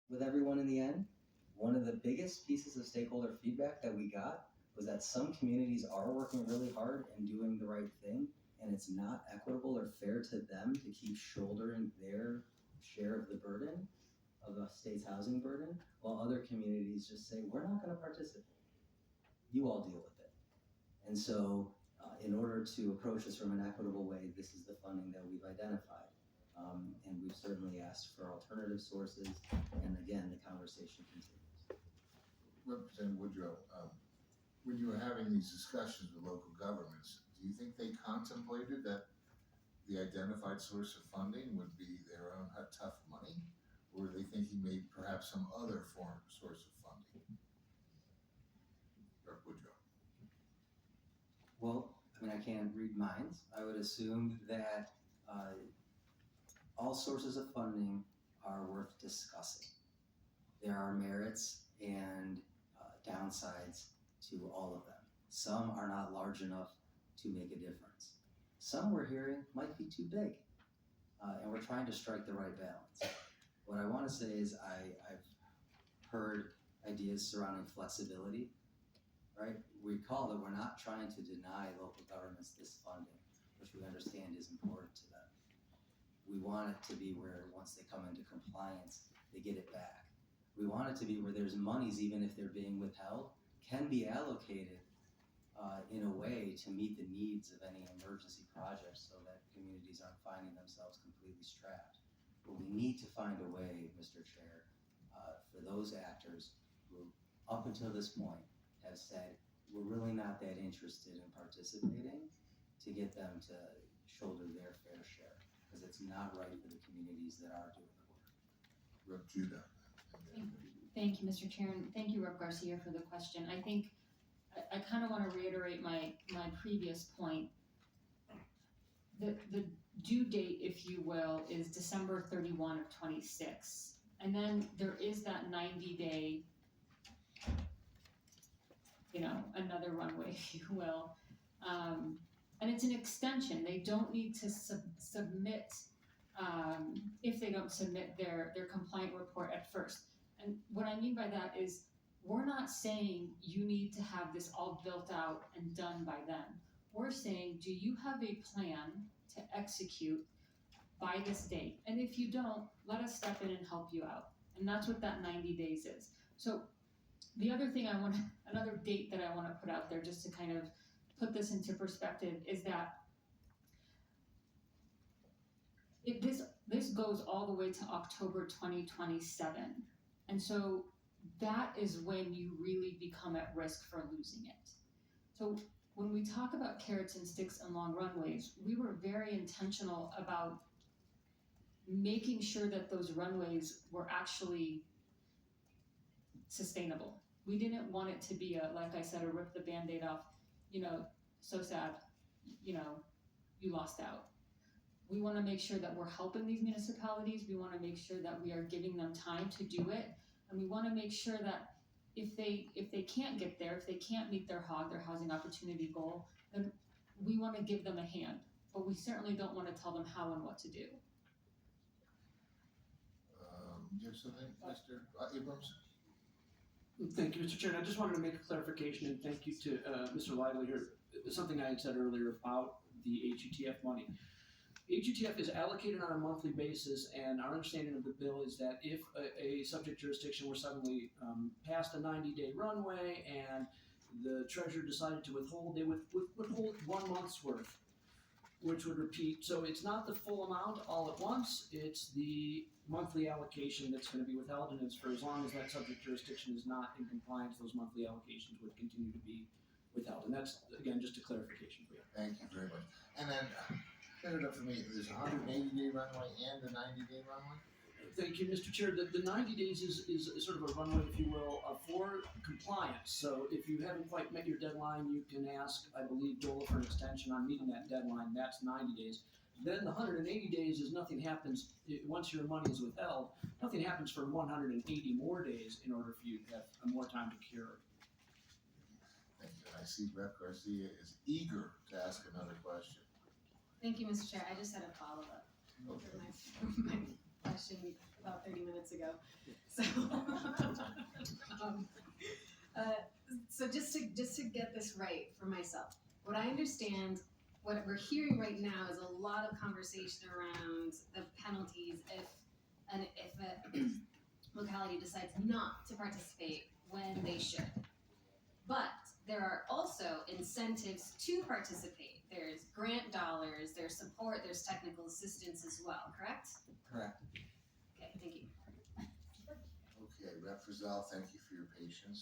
with everyone in the end. One of the biggest pieces of stakeholder feedback that we got was that some communities are working really hard and doing the right thing, and it's not equitable or fair to them to keep shouldering their share of the burden of a state's housing burden, while other communities just say, we're not going to participate. You all deal with it. And so in order to approach this from an equitable way, this is the funding that we've identified. And we've certainly asked for alternative sources, and again, the conversation continues. Representative Woodrow, when you were having these discussions with local governments, do you think they contemplated that the identified source of funding would be their own HUTF money? Or were they thinking maybe perhaps some other source of funding? Rep. Woodrow. Well, I mean, I can't read minds. I would assume that all sources of funding are worth discussing. There are merits and downsides to all of them. Some are not large enough to make a difference. Some we're hearing might be too big, and we're trying to strike the right balance. What I want to say is I've heard ideas surrounding flexibility, right? Recall that we're not trying to deny local governments this funding, which we understand is important to them. We want it to be where once they come into compliance, they get it back. We want it to be where there's monies, even if they're being withheld, can be allocated in a way to meet the needs of any emergency projects so that communities aren't finding themselves completely strapped. But we need to find a way, Mr. Chair, for those actors who up until this point have said, we're really not that interested in participating, to get them to shoulder their fair share, because it's not right for the communities that are doing the work. Rep. Judah. Thank you, Mr. Chair, and thank you, Rep. Garcia, for the question. I think I kind of want to reiterate my previous point. The due date, if you will, is December 31 of 26. And then there is that 90-day, another runway, if you will. And it's an extension. They don't need to submit, if they don't submit their compliant report at first. And what I mean by that is, we're not saying you need to have this all built out and done by then. We're saying, do you have a plan to execute by this date? And if you don't, let us step in and help you out. And that's what that 90 days is. So the other thing another date that I want to put out there, just to kind of put this into perspective, is that this goes all the way to October 2027. And so that is when you really become at risk for losing it. So when we talk about carrots and sticks and long runways, we were very intentional about making sure that those runways were actually sustainable. We didn't want it to be like I said, a rip the Band-Aid off, so sad, you lost out. We want to make sure that we're helping these municipalities. We want to make sure that we are giving them time to do it. And we want to make sure that if they can't get there, if they can't meet their housing opportunity goal, then we want to give them a hand. But we certainly don't want to tell them how and what to do. You have something, Mr. Abrams? Thank you, Mr. Chair. And I just wanted to make a clarification, and thank you to Mr. Lively here. Something I had said earlier about the HUTF money. HUTF is allocated on a monthly basis, and our understanding of the bill is that if a subject jurisdiction were suddenly past a 90-day runway and the treasurer decided to withhold, they would withhold 1 month's worth, which would repeat. So it's not the full amount all at once, it's the monthly allocation that's going to be withheld, and it's for as long as that subject jurisdiction is not in compliance, those monthly allocations would continue to be withheld. And that's, again, just a clarification for you. Thank you very much. And then, clear it up for me, there's a 180-day runway and a 90-day runway? Thank you, Mr. Chair. The 90 days is sort of a runway, if you will, for compliance. So if you haven't quite met your deadline, you can ask, I believe, DOLA for an extension on meeting that deadline. That's 90 days. Then the 180 days is nothing happens, once your money is withheld, nothing happens for 180 more days in order for you to have more time to cure. Thank you. I see Rep. Garcia is eager to ask another question. Thank you, Mr. Chair. I just had a follow-up Okay. for my question. about 30 minutes ago. So, um, so just to get this right for myself, what I understand, what we're hearing right now is a lot of conversation around the penalties if a locality decides not to participate when they should. But there are also incentives to participate. There's grant dollars, there's support, there's technical assistance as well, correct? Correct. Okay, thank you. Okay, Rep. Frisell, thank you for your patience.